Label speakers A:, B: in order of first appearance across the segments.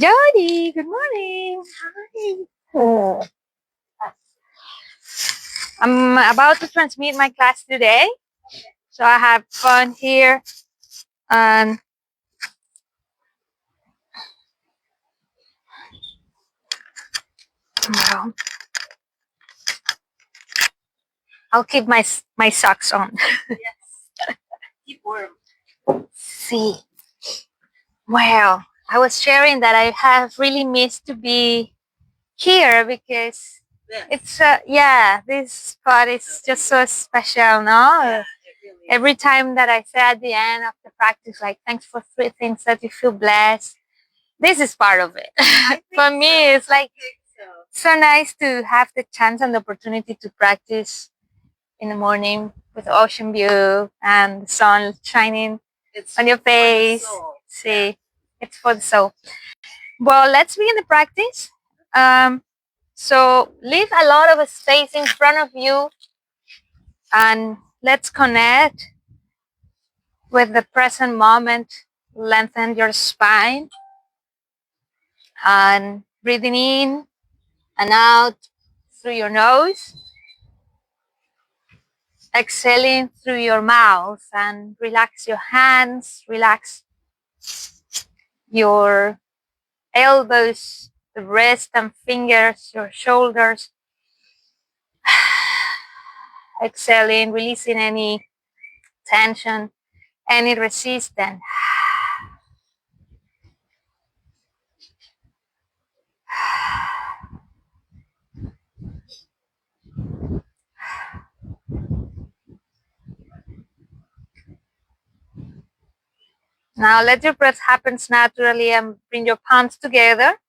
A: Jody, good morning. Hi. I'm about to transmit my class today, so I have fun here. And well, I'll keep my socks on.
B: Yes, keep warm.
A: See, well, I was sharing that I have really missed to be here because it's this spot is just so special, no?
B: Yeah, it really is.
A: Every time that I say at the end of the practice, like, thanks for 3 things that you feel blessed. This is part of it. For me, it's like so nice to have the chance and the opportunity to practice in the morning with the ocean view and the sun shining on your face. See, it's for the soul. Well, let's begin the practice. So leave a lot of space in front of you and let's connect with the present moment. Lengthen your spine and breathing in and out through your nose. Exhaling through your mouth and relax your hands, relax your elbows, the wrist and fingers, your shoulders. Exhaling, releasing any tension, any resistance. Now let your breath happen naturally and bring your palms together.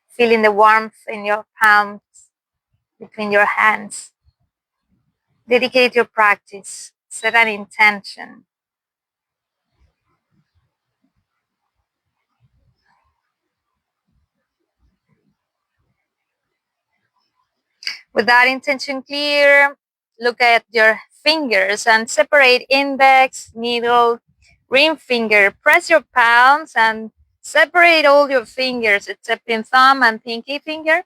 A: Feeling the warmth in your palms, between your hands. Dedicate your practice. Set an intention. With that intention clear, look at your fingers and separate index, middle, ring finger. Press your palms and separate all your fingers except in thumb and pinky finger.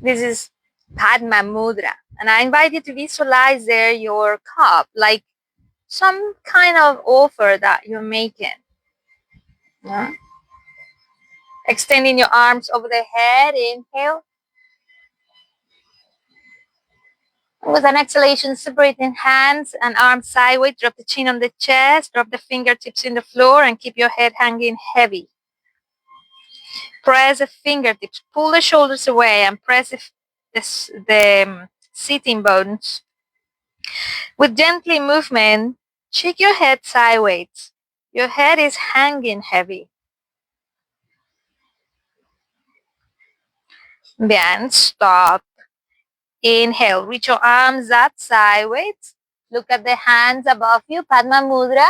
A: This is Padma Mudra. And I invite you to visualize there your cup, like some kind of offer that you're making. Yeah. Extending your arms over the head, inhale. With an exhalation, separating hands and arms sideways, drop the chin on the chest, drop the fingertips in the floor, and keep your head hanging heavy. Press the fingertips, pull the shoulders away, and press the sitting bones. With gently movement, shake your head sideways. Your head is hanging heavy. Then stop. Inhale, reach your arms up sideways. Look at the hands above you, Padma Mudra.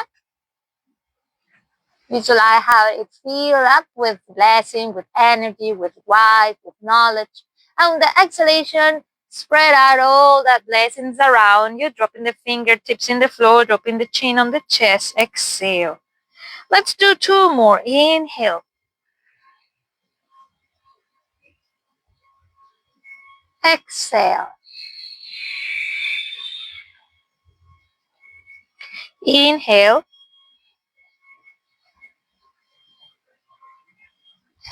A: Visualize how it fills up with blessing, with energy, with light, with knowledge. And with the exhalation, spread out all that blessings around you, dropping the fingertips in the floor, dropping the chin on the chest. Exhale. Let's do 2 more. Inhale. Exhale. Inhale.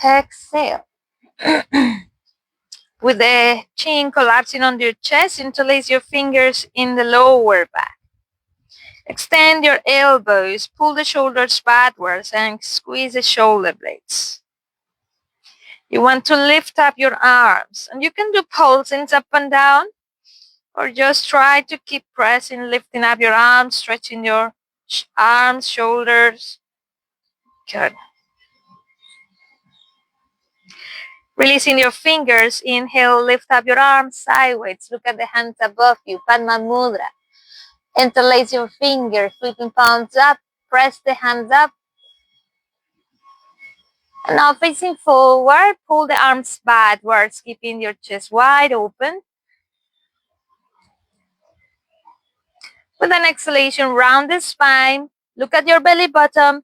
A: Exhale. With the chin collapsing on your chest, interlace your fingers in the lower back. Extend your elbows, pull the shoulders backwards, and squeeze the shoulder blades. You want to lift up your arms, and you can do pulsings up and down, or just try to keep pressing, lifting up your arms, stretching your arms, shoulders. Good. Releasing your fingers, inhale, lift up your arms sideways. Look at the hands above you, Padma Mudra. Interlace your fingers, sweeping palms up, press the hands up. And now facing forward, pull the arms backwards, keeping your chest wide open. With an exhalation, round the spine, look at your belly button,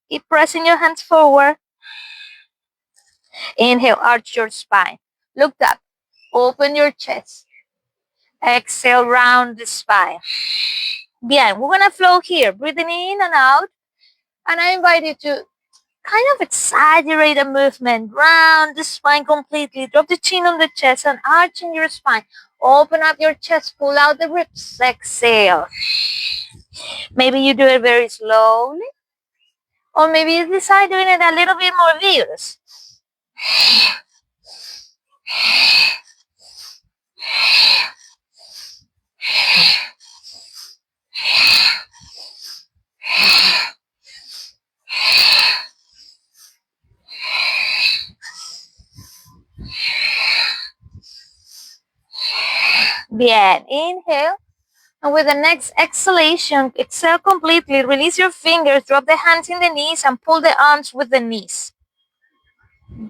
A: Keep pressing your hands forward. Inhale, arch your spine. Look up. Open your chest. Exhale, round the spine. Bien, we're gonna flow here, breathing in and out. And I invite you to kind of exaggerate the movement, round the spine completely. Drop the chin on the chest and arching your spine. Open up your chest, pull out the ribs. Exhale. Maybe you do it very slowly. Or maybe you decide doing it a little bit more vigorous. Bien, inhale. And with the next exhalation, exhale completely. Release your fingers, drop the hands in the knees and pull the arms with the knees.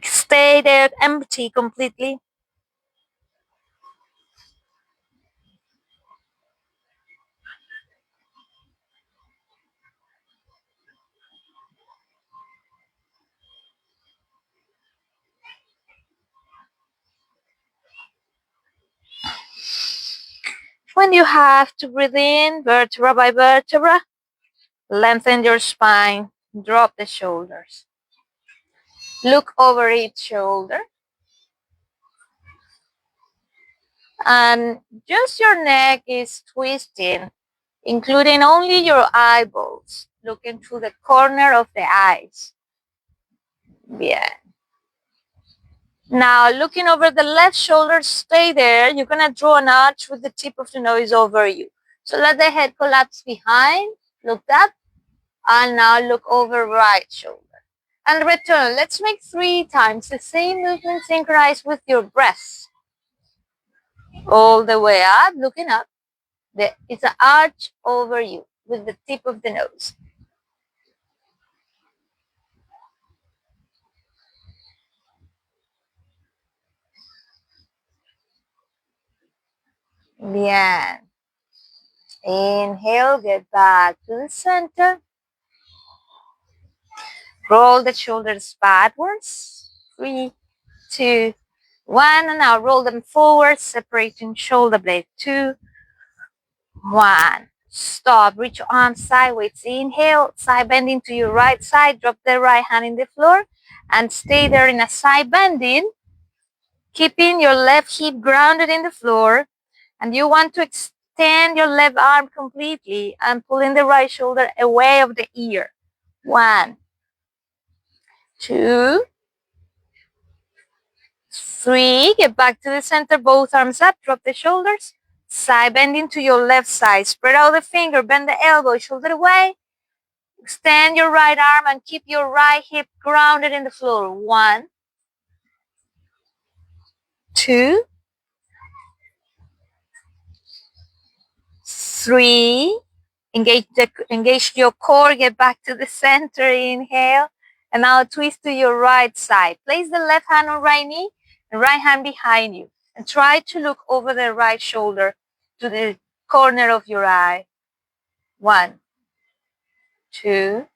A: Stay there empty completely. When you have to breathe in, vertebra by vertebra, lengthen your spine, drop the shoulders. Look over each shoulder. And just your neck is twisting, including only your eyeballs, looking through the corner of the eyes. Bien. Now, looking over the left shoulder, stay there. You're going to draw an arch with the tip of the nose over you. So let the head collapse behind, look up, and now look over right shoulder. And return. Let's make 3 times the same movement synchronized with your breath. All the way up, looking up. It's an arch over you with the tip of the nose. Bien. Inhale, get back to the center. Roll the shoulders backwards. 3, 2, 1. And now roll them forward, separating shoulder blade. 2, 1. Stop. Reach your arms sideways. Inhale, side bending to your right side. Drop the right hand in the floor and stay there in a side bending, keeping your left hip grounded in the floor. And you want to extend your left arm completely and pulling the right shoulder away of the ear. 1, 2, 3. Get back to the center, both arms up, drop the shoulders. Side bending to your left side. Spread out the finger, bend the elbow, shoulder away. Extend your right arm and keep your right hip grounded in the floor. 1, 2, 3. Engage your core, get back to the center, inhale. And now twist to your right side. Place the left hand on right knee and right hand behind you. And try to look over the right shoulder to the corner of your eye. 1, 2,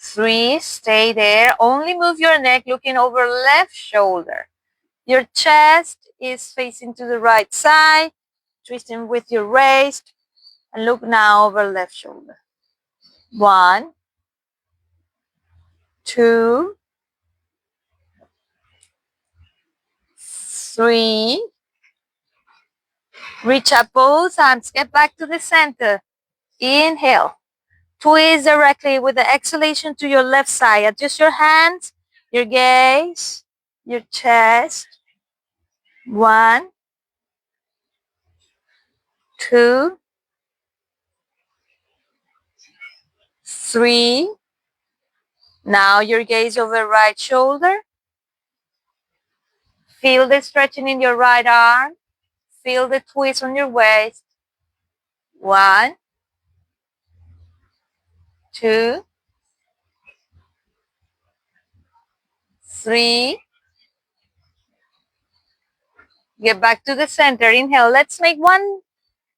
A: 3. Stay there. Only move your neck looking over left shoulder. Your chest is facing to the right side. Twisting with your waist. And look now over left shoulder. 1, 2, 3. Reach up both arms. Get back to the center. Inhale. Twist directly with the exhalation to your left side. Adjust your hands, your gaze, your chest. 1, 2, 3. Now your gaze over right shoulder. Feel the stretching in your right arm. Feel the twist on your waist. 1, 2, 3. Get back to the center. Inhale. Let's make 1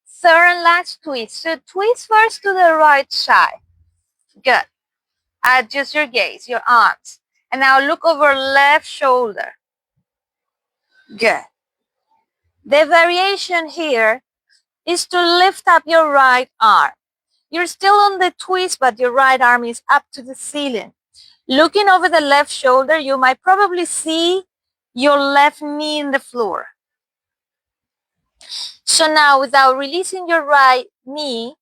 A: third and last twist. So twist first to the right side. Good. Adjust your gaze, your arms. And now look over left shoulder. Good. The variation here is to lift up your right arm. You're still on the twist, but your right arm is up to the ceiling. Looking over the left shoulder, you might probably see your left knee in the floor. So now, without releasing your right knee,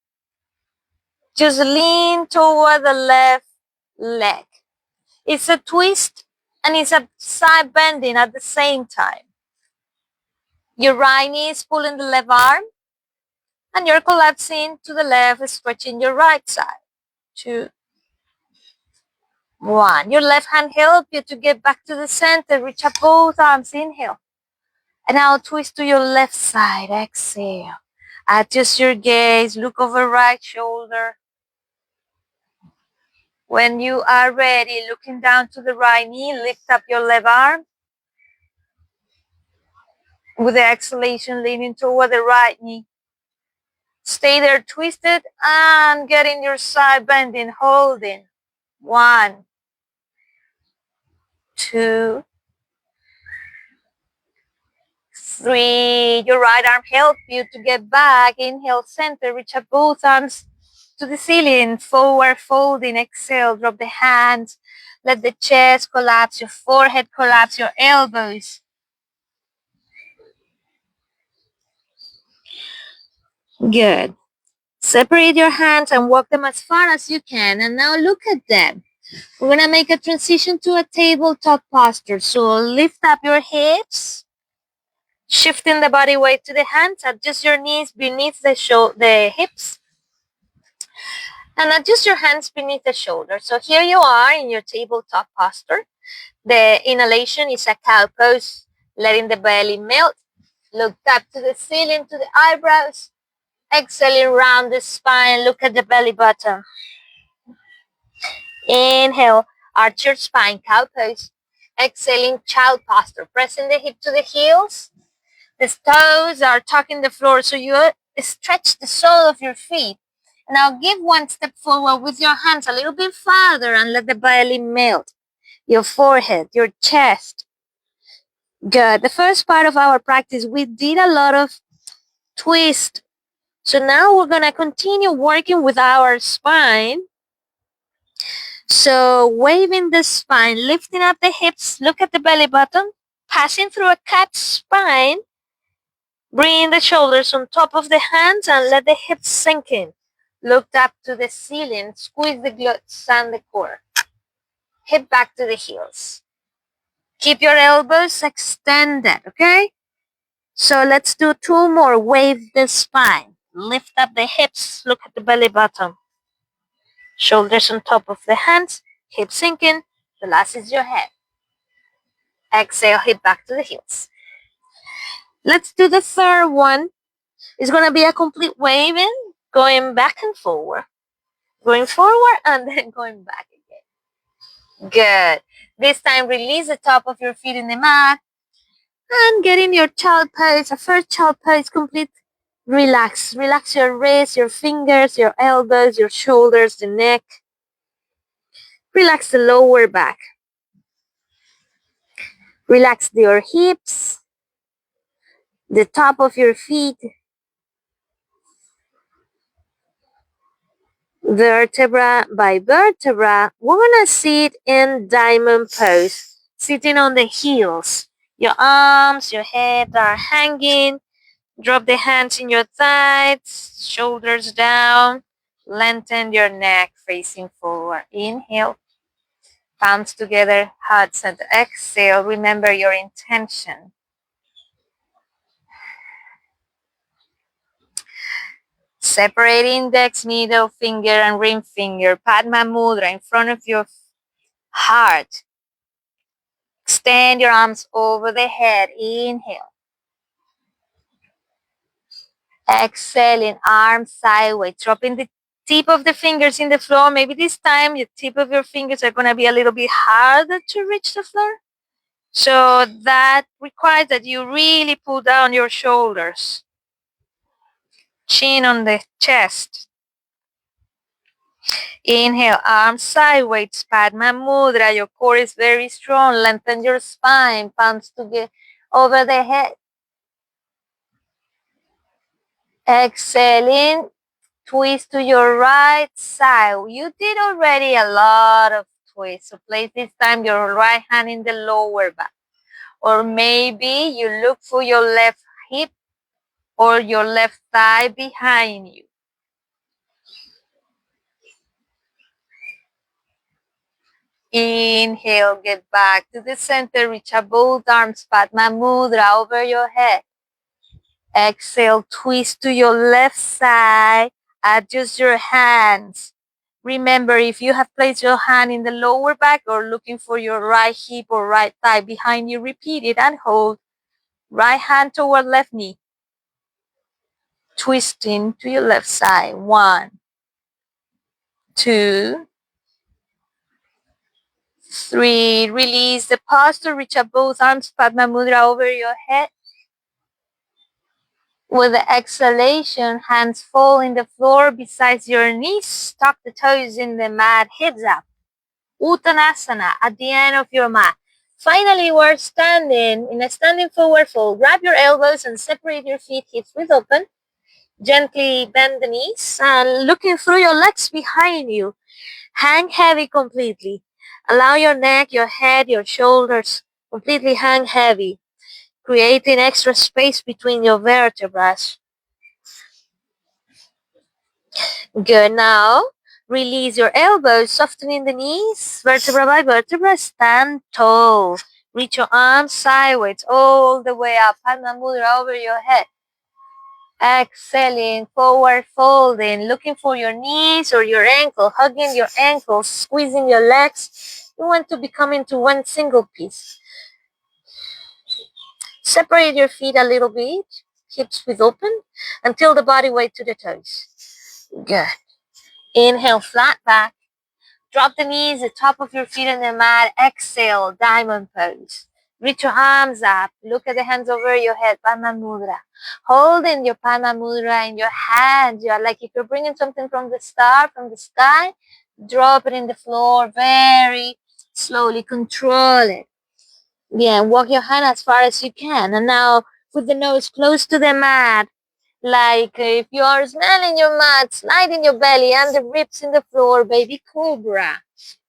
A: just lean toward the left leg. It's a twist and it's a side bending at the same time. Your right knee is pulling the left arm and you're collapsing to the left, stretching your right side. 2, 1. Your left hand help you to get back to the center. Reach up both arms. Inhale. And now twist to your left side. Exhale. Adjust your gaze. Look over right shoulder. When you are ready, looking down to the right knee, lift up your left arm. With the exhalation, leaning toward the right knee. Stay there twisted and getting your side bending, holding. 1, 2, 3. Your right arm help you to get back. Inhale, center, reach up both arms to the ceiling. Forward folding, exhale, drop the hands. Let the chest collapse, your forehead collapse, your elbows. Good. Separate your hands and walk them as far as you can. And now look at them. We're going to make a transition to a tabletop posture. So lift up your hips. Shifting the body weight to the hands. Adjust your knees beneath the hips. And adjust your hands beneath the shoulders. So here you are in your tabletop posture. The inhalation is a cow pose, letting the belly melt. Look up to the ceiling, to the eyebrows. Exhaling round the spine. Look at the belly button. Inhale, arch your spine, cow pose. Exhaling, child posture. Pressing the hip to the heels. The toes are tucking the floor, so you stretch the sole of your feet. Now give one step forward with your hands a little bit farther and let the belly melt. Your forehead, your chest. Good. The first part of our practice, we did a lot of twist. So now we're going to continue working with our spine. So waving the spine, lifting up the hips, look at the belly button, passing through a cat spine. Bring the shoulders on top of the hands and let the hips sink in. Look up to the ceiling, squeeze the glutes and the core. Hip back to the heels. Keep your elbows extended, okay? So let's do 2 more. Wave the spine. Lift up the hips, look at the belly button. Shoulders on top of the hands, hips sinking. The last is your head. Exhale, hip back to the heels. Let's do the third one. It's going to be a complete waving, going back and forward. Going forward and then going back again. Good. This time, release the top of your feet in the mat and get in your child pose. A first child pose, complete. Relax. Relax your wrists, your fingers, your elbows, your shoulders, the neck. Relax the lower back. Relax your hips, the top of your feet, vertebra by vertebra. We're going to sit in diamond pose, sitting on the heels. Your arms, your head are hanging. Drop the hands in your thighs, shoulders down. Lengthen your neck facing forward. Inhale. Palms together, heart center. Exhale. Remember your intention. Separate index, middle finger, and ring finger. Padma Mudra in front of your heart. Extend your arms over the head. Inhale. Exhaling, arms sideways. Dropping the tip of the fingers in the floor. Maybe this time the tip of your fingers are going to be a little bit harder to reach the floor. So that requires that you really pull down your shoulders. Chin on the chest. Inhale, arms sideways, Padma Mudra. Your core is very strong. Lengthen your spine, palms to get over the head. Exhaling, twist to your right side. You did already a lot of twists. So place this time your right hand in the lower back. Or maybe you look for your left hip or your left thigh behind you. Inhale, get back to the center, reach out both arms, Padma Mudra over your head. Exhale, twist to your left side, adjust your hands. Remember, if you have placed your hand in the lower back or looking for your right hip or right thigh behind you, repeat it and hold. Right hand toward left knee. Twisting to your left side. 1, 2, 3. Release the posture. Reach up both arms, Padma Mudra over your head. With the exhalation, hands fall in the floor beside your knees. Tuck the toes in the mat, hips up. Uttanasana at the end of your mat. Finally, we're standing in a standing forward fold. Grab your elbows and separate your feet, hips width open. Gently bend the knees and looking through your legs behind you. Hang heavy completely. Allow your neck, your head, your shoulders completely hang heavy, creating extra space between your vertebrae. Good. Now, release your elbows, softening the knees, vertebra by vertebra. Stand tall. Reach your arms sideways all the way up. Padma Mudra over your head. Exhaling, forward folding, looking for your knees or your ankle, hugging your ankles, squeezing your legs. You want to become into one single piece. Separate your feet a little bit, hips width open, until the body weight to the toes. Good. Inhale, flat back. Drop the knees, the top of your feet on the mat. Exhale, diamond pose. Reach your arms up. Look at the hands over your head, Padma Mudra. Holding your Padma Mudra in your hands. You're like if you're bringing something from the star, from the sky, drop it in the floor very slowly. Control it. Yeah, walk your hand as far as you can. And now put the nose close to the mat. Like if you are smelling your mat, sliding your belly and the ribs in the floor, baby cobra.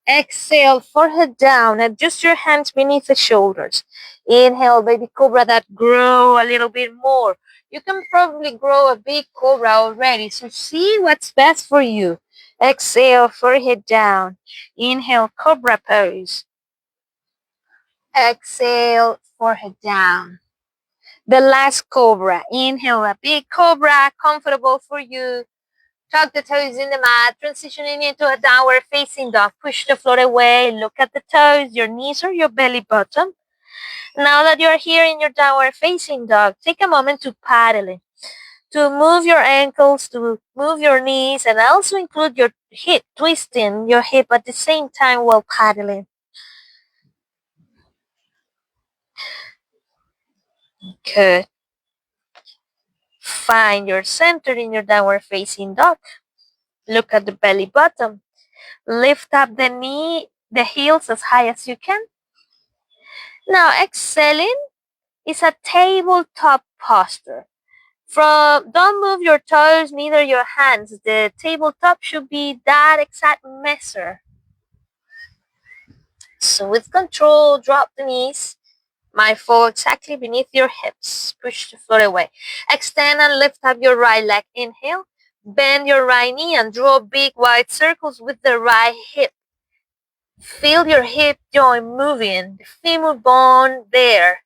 A: Exhale, forehead down. Adjust your hands beneath the shoulders. Inhale, baby cobra, that grow a little bit more. You can probably grow a big cobra already, so see what's best for you. Exhale, forehead down. Inhale, cobra pose. Exhale, forehead down. The last cobra. Inhale, a big cobra, comfortable for you. Tuck the toes in the mat, transitioning into a downward facing dog. Push the floor away. Look at the toes, your knees or your belly button. Now that you're here in your downward facing dog, take a moment to paddle it. To move your ankles, to move your knees, and also include your hip, twisting your hip at the same time while paddling. Good. Find your center in your downward facing dog. Look at the belly button. Lift up the heels as high as you can. Now exhaling is a tabletop posture. Don't move your toes, neither your hands. The tabletop should be that exact measure. So with control, drop the knees. Might fall exactly beneath your hips. Push the floor away. Extend and lift up your right leg. Inhale. Bend your right knee and draw big wide circles with the right hip. Feel your hip joint moving, the femur bone there.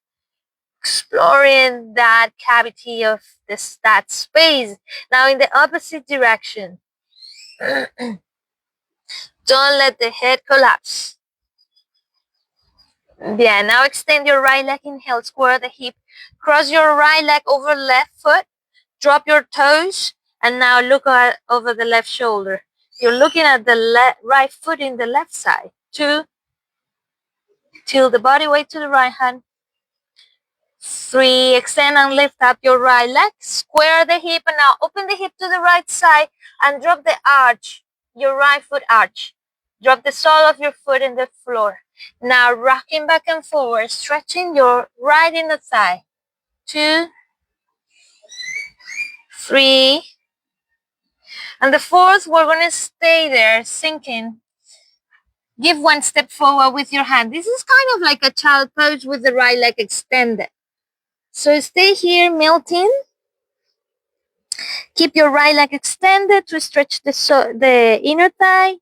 A: Exploring that cavity of that space. Now in the opposite direction. Don't let the head collapse. Yeah, now extend your right leg. Inhale, square the hip. Cross your right leg over left foot. Drop your toes. And now look over the left shoulder. You're looking at the right foot in the left side. 2. Tilt the body weight to the right hand. 3. Extend and lift up your right leg. Square the hip and now open the hip to the right side and drop the arch your right foot arch. Drop the sole of your foot in the floor. Now rocking back and forward, stretching your right inner thigh. 2, 3, and the fourth, we're going to stay there, sinking. Give one step forward with your hand. This is kind of like a child pose with the right leg extended. So stay here, melting. Keep your right leg extended to stretch the inner thigh.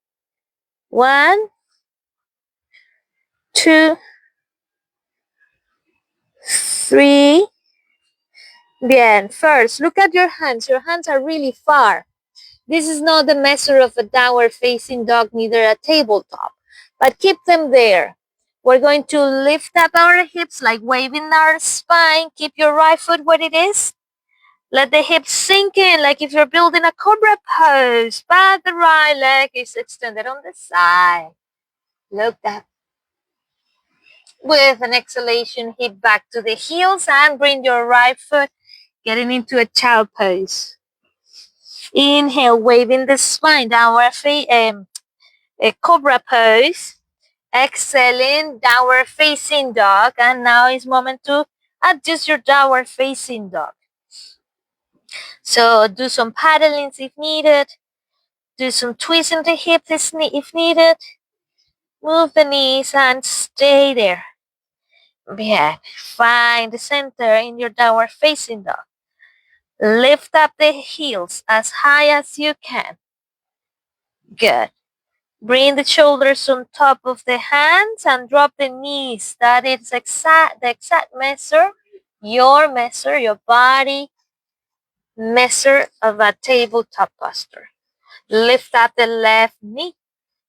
A: 1, 2, 3. Bien. First, look at your hands. Your hands are really far. This is not the measure of a downward facing dog, neither a tabletop, but keep them there. We're going to lift up our hips like waving our spine. Keep your right foot where it is. Let the hips sink in like if you're building a cobra pose, but the right leg is extended on the side. Look up. With an exhalation, hip back to the heels and bring your right foot getting into a child pose. Inhale, waving the spine, downward a cobra pose. Exhaling, downward facing dog. And now it's moment to adjust your downward facing dog. So do some paddlings if needed. Do some twists in the hips if needed. Move the knees and stay there. Bien. Find the center in your downward facing dog. Lift up the heels as high as you can. Good. Bring the shoulders on top of the hands and drop the knees. That is the exact measure, your body measure of a tabletop posture. Lift up the left knee,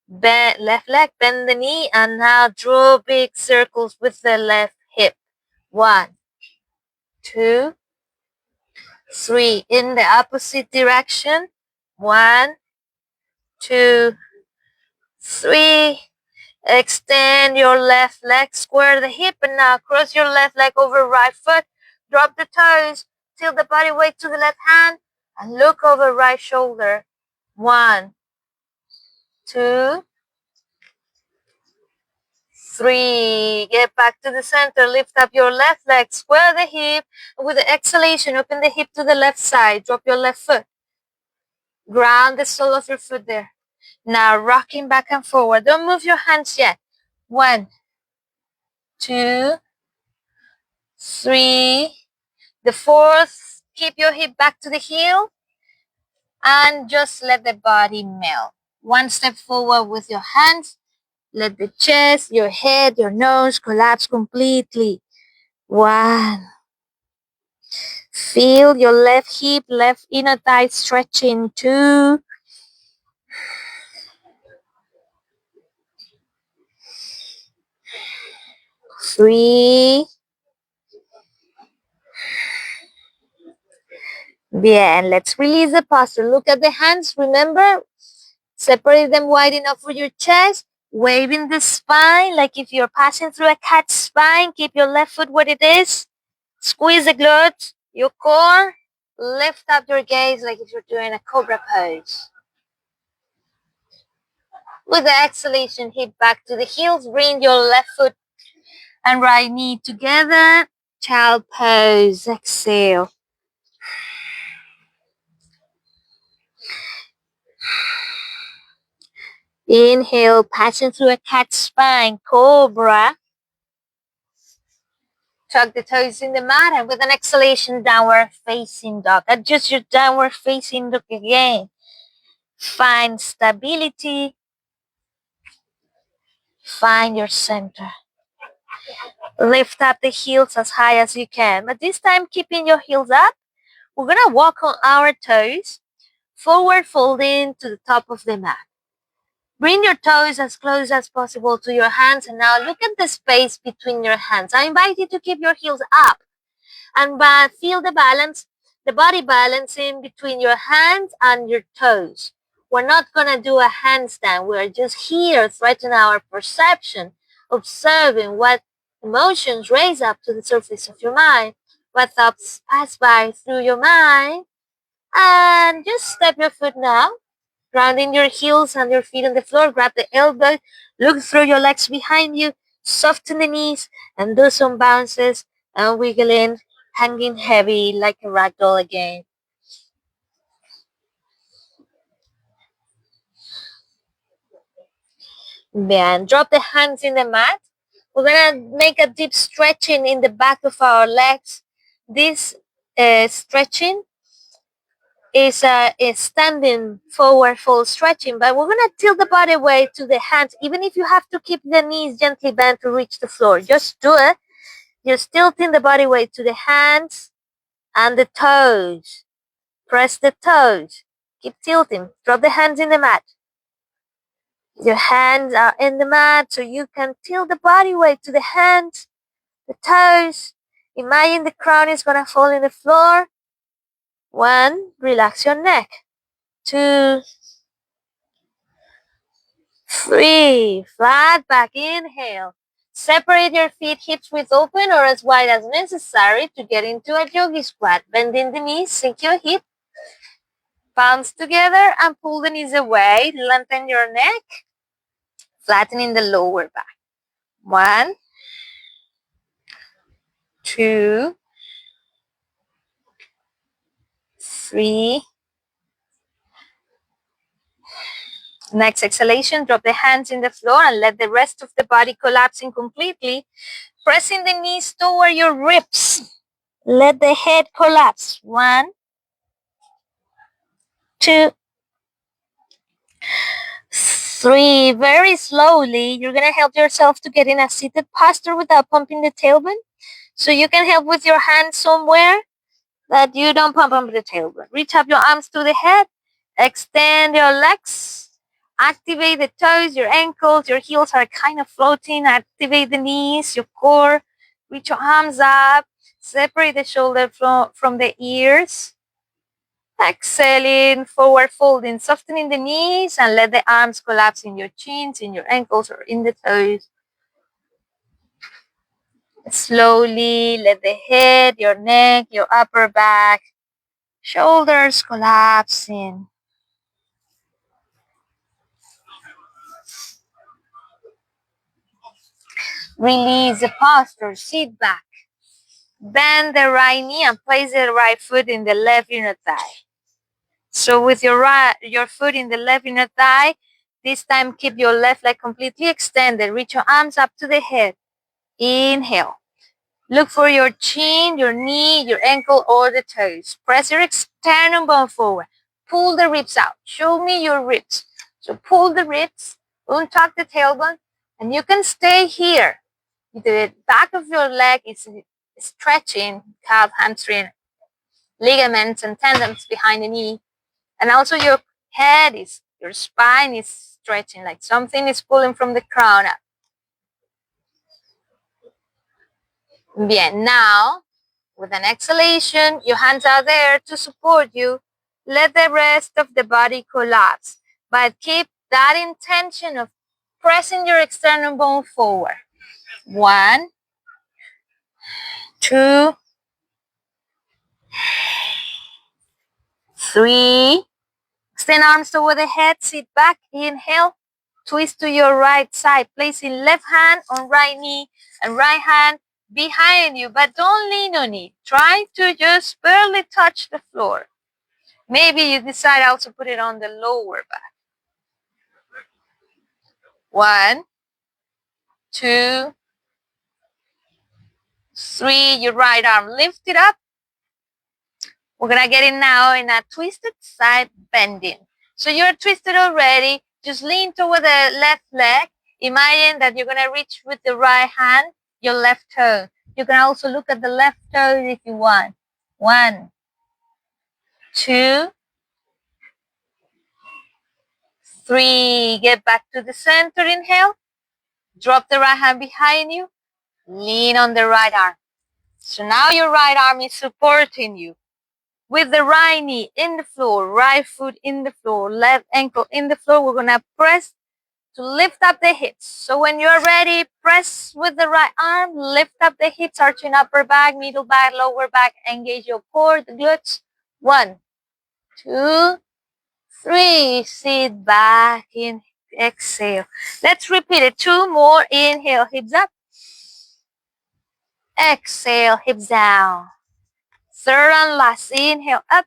A: left leg, bend the knee, and now draw big circles with the left hip. 1, 2, 3. In the opposite direction. 1, 2, 3. Extend your left leg, square the hip, and now cross your left leg over right foot. Drop the toes, tilt the body weight to the left hand, and look over right shoulder. 1, 2, 3. Get back to the center. Lift up your left leg, square the hip. With the exhalation, open the hip to the left side. Drop your left foot. Ground the sole of your foot there. Now rocking back and forward. Don't move your hands yet. 1, 2, 3. The fourth, keep your hip back to the heel and just let the body melt. One step forward with your hands. Let the chest, your head, your nose collapse completely. 1. Feel your left hip, left inner thigh stretching. 2. 3. Bien, let's release the posture. Look at the hands. Remember, separate them wide enough for your chest. Waving the spine like if you're passing through a cat's spine. Keep your left foot where it is. Squeeze the glutes, your core. Lift up your gaze like if you're doing a cobra pose. With the exhalation, hip back to the heels. Bring your left foot and right knee together. Child pose. Exhale. Inhale, passing through a cat spine, cobra. Tuck the toes in the mat, and with an exhalation, downward facing dog. Adjust your downward facing dog again. Find stability. Find your center. Lift up the heels as high as you can, but this time keeping your heels up. We're gonna walk on our toes, forward folding to the top of the mat. Bring your toes as close as possible to your hands, and now look at the space between your hands. I invite you to keep your heels up and feel the balance, the body balancing between your hands and your toes. We're not gonna do a handstand. We're just here threatening our perception, observing what emotions raise up to the surface of your mind, what thoughts pass by through your mind, and just step your foot now. Grounding your heels and your feet on the floor. Grab the elbow. Look through your legs behind you. Soften the knees and do some bounces and wiggling, hanging heavy like a rag doll again. Then drop the hands in the mat. We're gonna make a deep stretching in the back of our legs. This stretching is a standing forward fold stretching, but we're gonna tilt the body weight to the hands, even if you have to keep the knees gently bent to reach the floor. Just do it. Just tilting the body weight to the hands and the toes. Press the toes. Keep tilting. Drop the hands in the mat. Your hands are in the mat so you can tilt the body weight to the hands, the toes. Imagine the crown is gonna fall in the floor. 1, relax your neck. 2, 3, flat back, inhale. Separate your feet hips width open or as wide as necessary to get into a yogi squat. Bending the knees, sink your hip, palms together and pull the knees away. Lengthen your neck, flattening the lower back. 1, 2, 3. Next exhalation, drop the hands in the floor and let the rest of the body collapse in completely, pressing the knees toward your ribs. Let the head collapse. 1, 2, 3. Very slowly, you're going to help yourself to get in a seated posture without pumping the tailbone. So you can help with your hands somewhere that you don't pump up the tailbone. Reach up your arms to the head. Extend your legs. Activate the toes, your ankles, your heels are kind of floating. Activate the knees, your core. Reach your arms up. Separate the shoulder from the ears. Exhaling, forward folding, softening the knees and let the arms collapse in your chins, in your ankles, or in the toes. Slowly let the head, your neck, your upper back, shoulders collapsing. Release the posture, sit back. Bend the right knee and place the right foot in the left inner thigh. So with your foot in the left inner thigh, this time keep your left leg completely extended. Reach your arms up to the head. Inhale. Look for your chin, your knee, your ankle, or the toes. Press your sternum bone forward. Pull the ribs out. Show me your ribs. So pull the ribs, untuck the tailbone, and you can stay here. The back of your leg is stretching, calf, hamstring, ligaments, and tendons behind the knee. And also your head your spine is stretching, like something is pulling from the crown up. Bien, now, with an exhalation, your hands are there to support you. Let the rest of the body collapse, but keep that intention of pressing your sternum bone forward. 1, 2, 3. Extend arms toward the head, sit back, inhale. Twist to your right side, placing left hand on right knee and right hand behind you, but don't lean on it. Try to just barely touch the floor. Maybe you decide also put it on the lower back. 1, 2, 3. Your right arm, lift it up. We're gonna get in now in a twisted side bending. So you're twisted already. Just lean toward the left leg. Imagine that you're gonna reach with the right hand your left toe. You can also look at the left toe if you want. 1, 2, 3. Get back to the center. Inhale. Drop the right hand behind you. Lean on the right arm. So now your right arm is supporting you. With the right knee in the floor, right foot in the floor, left ankle in the floor, we're gonna press to lift up the hips. So when you're ready, press with the right arm, lift up the hips, arching upper back, middle back, lower back, engage your core, the glutes. 1, 2, 3, sit back, in, exhale. Let's repeat it. 2 more, inhale, hips up. Exhale, hips down. Third and last, inhale, up.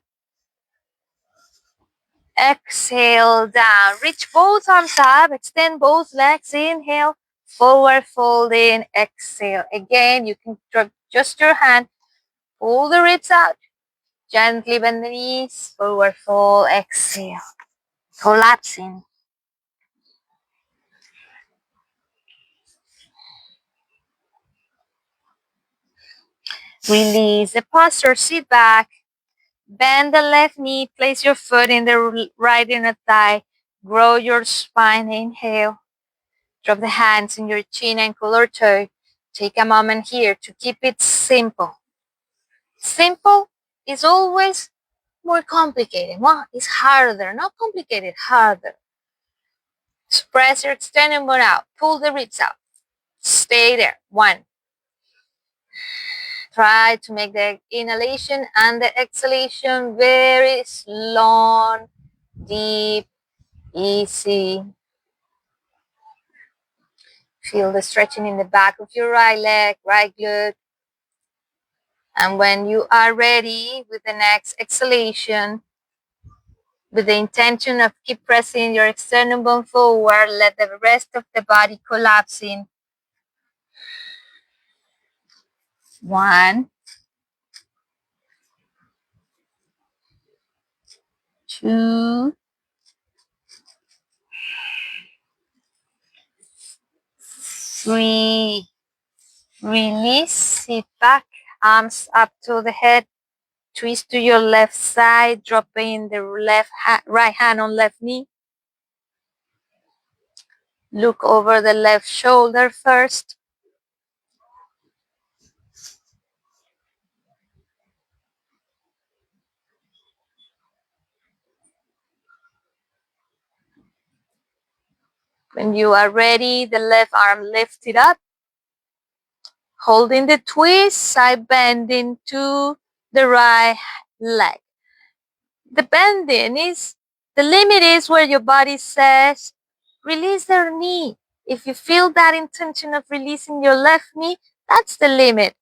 A: Exhale, down. Reach both arms up, extend both legs, inhale, forward folding, exhale. Again, you can drop just your hand, pull the ribs out, gently bend the knees, forward fold, exhale. Collapsing. Release the posture, sit back, bend the left knee, place your foot in the right inner thigh, grow your spine, inhale. Drop the hands in your chin, ankle, or toe. Take a moment here to keep it simple. Simple is always more complicated. Well, it's harder, not complicated, harder. Press your sternum bone out. Pull the ribs out. Stay there. 1. Try to make the inhalation and the exhalation very long, deep, easy. Feel the stretching in the back of your right leg, right glute. And when you are ready with the next exhalation, with the intention of keep pressing your sternum bone forward, let the rest of the body collapse in. 1, 2, 3. Release, sit back, arms up to the head, twist to your left side, dropping the right hand on left knee. Look over the left shoulder first. When you are ready, the left arm lifted up. Holding the twist, side bending to the right leg. The bending is, the limit is where your body says, release their knee. If you feel that intention of releasing your left knee, that's the limit.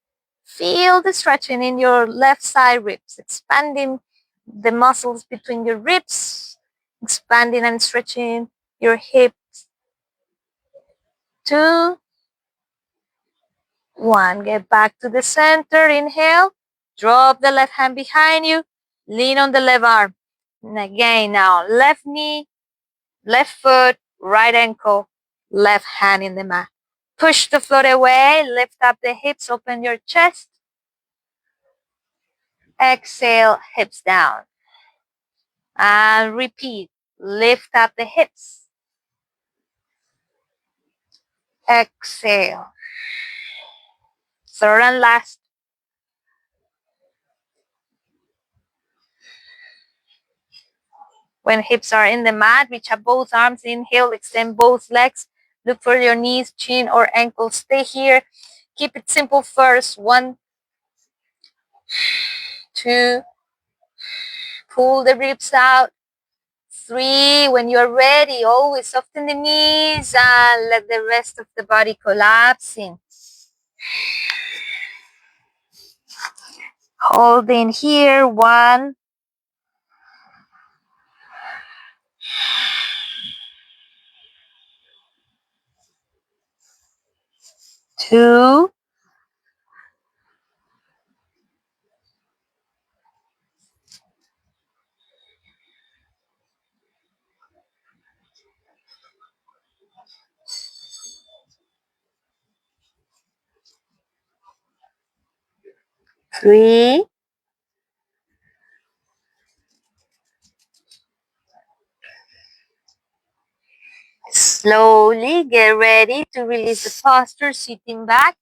A: Feel the stretching in your left side ribs, expanding the muscles between your ribs, expanding and stretching your hips. 2, 1. Get back to the center. Inhale. Drop the left hand behind you. Lean on the left arm. And again now, left knee, left foot, right ankle, left hand in the mat. Push the foot away. Lift up the hips. Open your chest. Exhale, hips down. And repeat. Lift up the hips. Exhale. Third and last. When hips are in the mat, reach up both arms. Inhale, extend both legs. Look for your knees, chin, or ankles. Stay here. Keep it simple first. 1, 2. Pull the ribs out. 3. When you're ready, always soften the knees and let the rest of the body collapse in. Holding here. 1, 2. 3. Slowly get ready to release the posture, sitting back.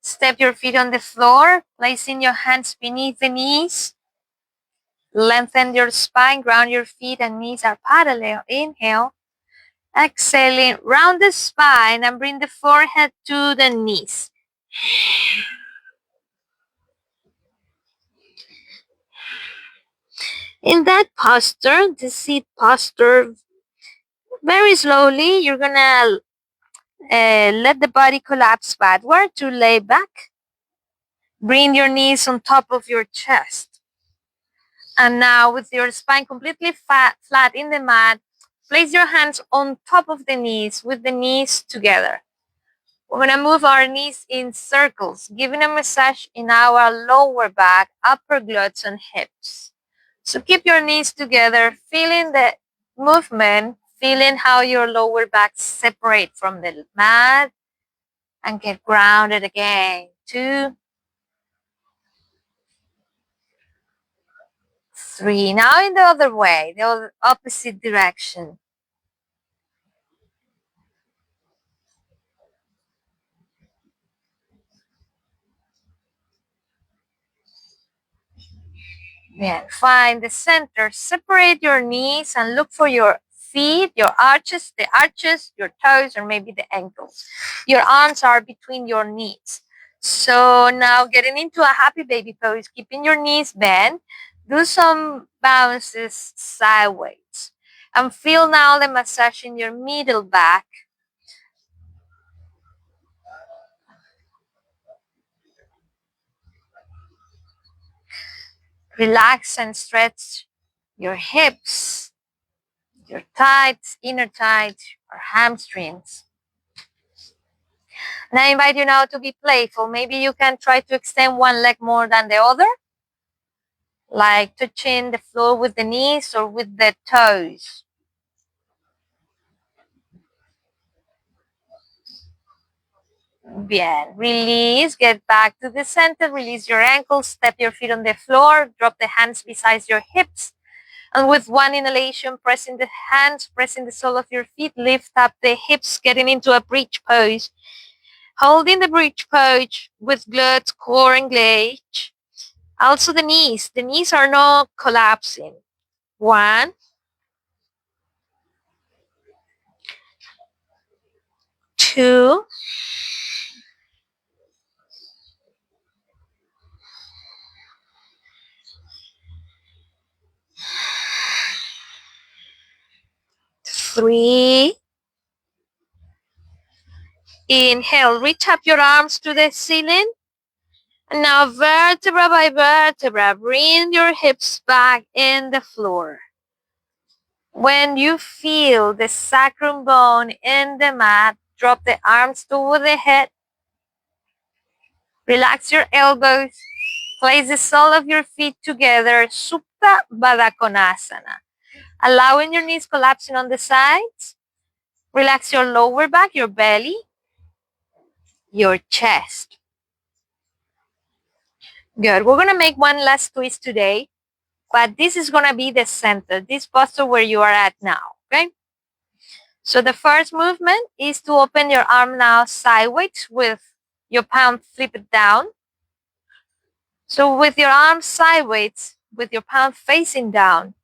A: Step your feet on the floor, placing your hands beneath the knees. Lengthen your spine, ground your feet and knees are parallel. Inhale. Exhaling, round the spine and bring the forehead to the knees. In that posture, the seat posture, very slowly, you're gonna let the body collapse backward to lay back. Bring your knees on top of your chest. And now, with your spine completely flat in the mat, place your hands on top of the knees with the knees together. We're going to move our knees in circles, giving a massage in our lower back, upper glutes, and hips. So keep your knees together, feeling the movement, feeling how your lower back separate from the mat, and get grounded again. 2, 3. Now in the other way, the opposite direction. Then find the center. Separate your knees and look for your feet, your arches, your toes, or maybe the ankles. Your arms are between your knees. So now getting into a happy baby pose, keeping your knees bent. Do some bounces sideways. And feel now the massage in your middle back. Relax and stretch your hips, your thighs, inner thighs, or hamstrings. And I invite you now to be playful. Maybe you can try to extend one leg more than the other, like touching the floor with the knees or with the toes. Bien. Release. Get back to the center. Release your ankles. Step your feet on the floor. Drop the hands beside your hips. And with one inhalation, pressing the hands, pressing the sole of your feet, lift up the hips, getting into a bridge pose. Holding the bridge pose with glutes, core engaged. Also the knees. The knees are not collapsing. 1, 2, 3. Inhale, reach up your arms to the ceiling. And now vertebra by vertebra, bring your hips back in the floor. When you feel the sacrum bone in the mat, drop the arms toward the head. Relax your elbows. Place the sole of your feet together, Supta Baddha Konasana. Allowing your knees collapsing on the sides. Relax your lower back, your belly, your chest. Good. We're going to make one last twist today, but this is going to be the center, this posture where you are at now, okay? So the first movement is to open your arm now sideways with your palm flipped down. So with your arm sideways, with your palm facing down,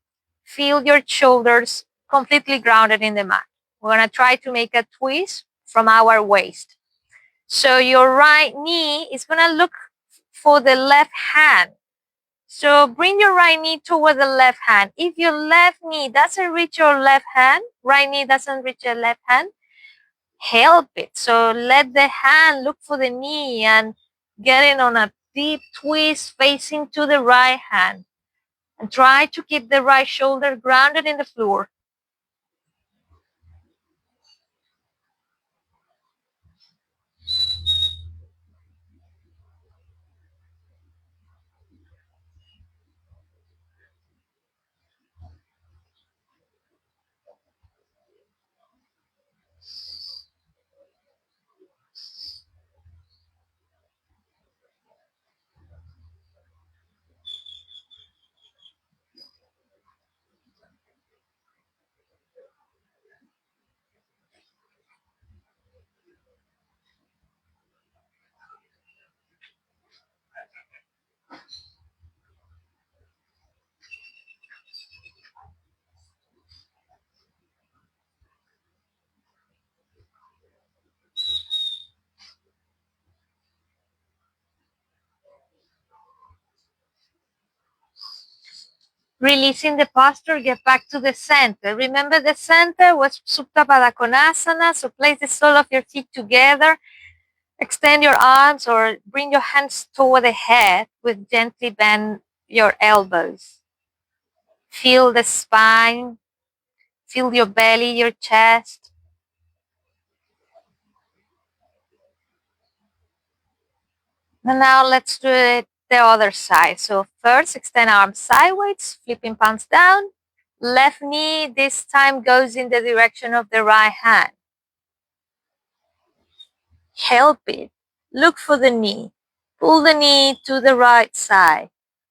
A: feel your shoulders completely grounded in the mat. We're going to try to make a twist from our waist. So your right knee is going to look for the left hand. So bring your right knee toward the left hand. If your left knee doesn't reach your left hand, right knee doesn't reach your left hand, help it. So let the hand look for the knee and get in on a deep twist facing to the right hand. And try to keep the right shoulder grounded in the floor. Releasing the posture, get back to the center. Remember the center was Supta Baddha Konasana, so place the sole of your feet together. Extend your arms or bring your hands toward the head with gently bend your elbows. Feel the spine, feel your belly, your chest. And now let's do it the other side. So first, extend arms sideways, flipping palms down. Left knee this time goes in the direction of the right hand. Help it. Look for the knee. Pull the knee to the right side.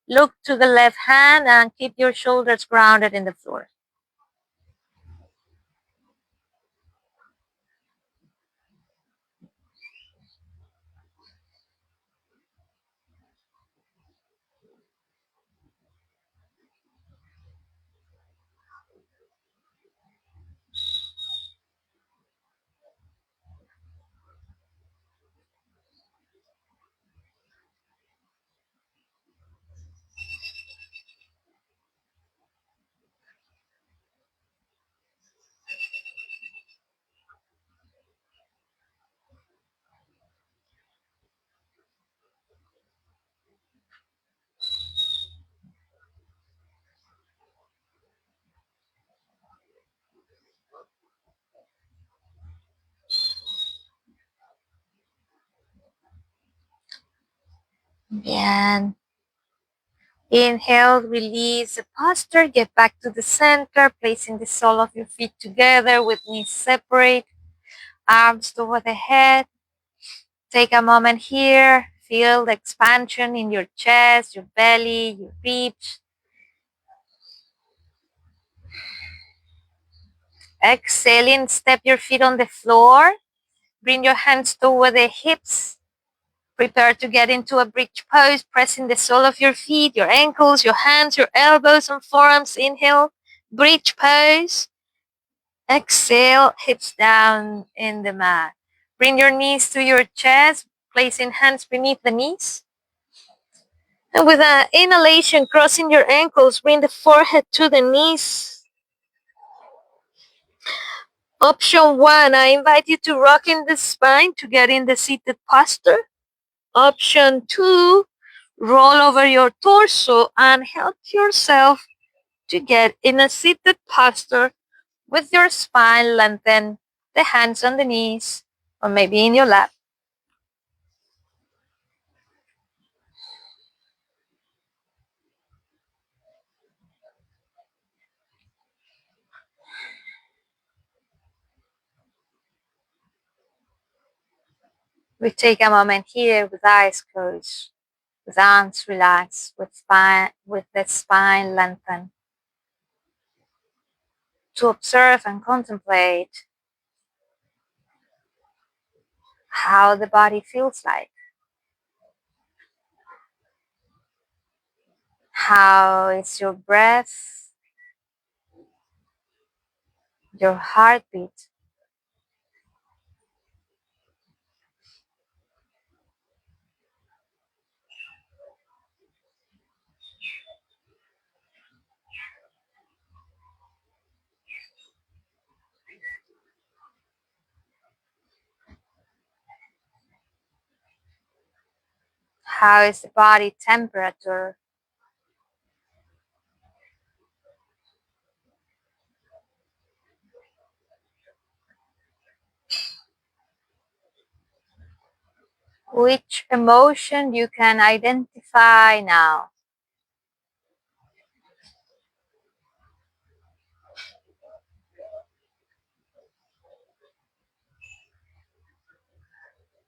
A: Look to the left hand and keep your shoulders grounded in the floor. Bien. Inhale, release the posture, get back to the center, placing the sole of your feet together with knees separate, arms toward the head. Take a moment here, feel the expansion in your chest, your belly, your ribs. Exhaling, step your feet on the floor, bring your hands toward the hips. Prepare to get into a bridge pose, pressing the sole of your feet, your ankles, your hands, your elbows and forearms. Inhale, bridge pose. Exhale, hips down in the mat. Bring your knees to your chest, placing hands beneath the knees. And with an inhalation, crossing your ankles, bring the forehead to the knees. Option 1, I invite you to rock in the spine to get in the seated posture. Option 2, roll over your torso and help yourself to get in a seated posture with your spine lengthened, the hands on the knees, or maybe in your lap. We take a moment here with eyes closed, with arms relaxed, with the spine lengthened, to observe and contemplate how the body feels like, how is your breath, your heartbeat, how is the body temperature, which emotion you can identify now.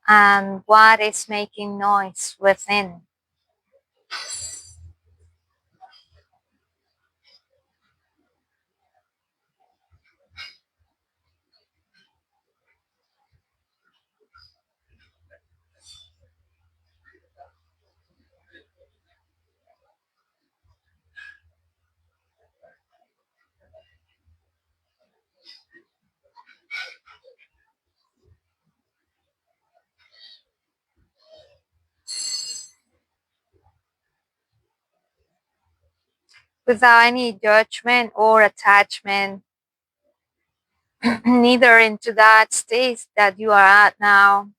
A: And what is making noise within. without any judgment or attachment, neither into that state that you are at now.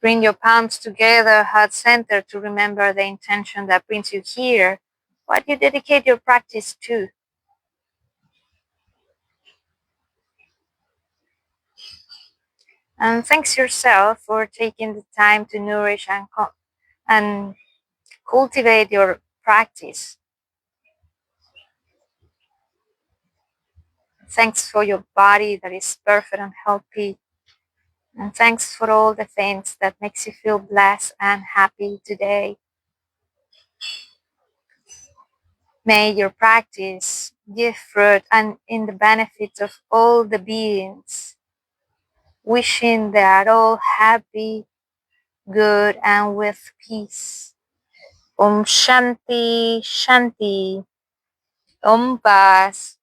A: Bring your palms together, heart center, to remember the intention that brings you here, what you dedicate your practice to. And thanks yourself for taking the time to nourish and cultivate your practice. Thanks for your body that is perfect and healthy. And thanks for all the things that makes you feel blessed and happy today. May your practice give fruit and in the benefits of all the beings. Wishing they are all happy, good, and with peace. Om Shanti Shanti. Om Paz.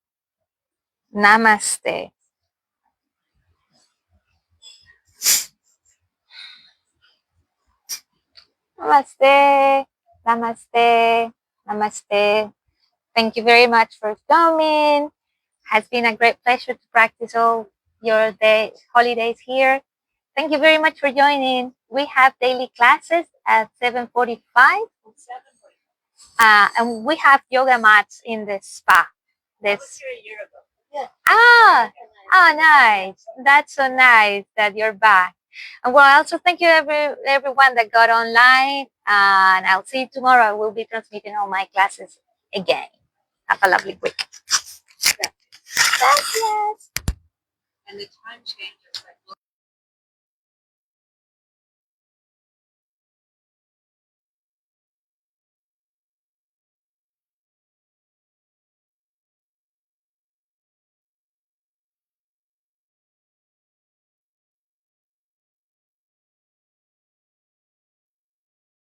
A: Namaste. Namaste. Namaste. Namaste. Thank you very much for coming. Has been a great pleasure to practice all your holidays here. Thank you very much for joining. We have daily classes at 7:45. And we have yoga mats in the spa.
B: I was here a year ago. Yeah.
A: Nice. That's so nice that you're back. And well, also thank you everyone that got online. And I'll see you tomorrow. We'll be transmitting all my classes again. Have a lovely week. Gracias.
B: And the time changes.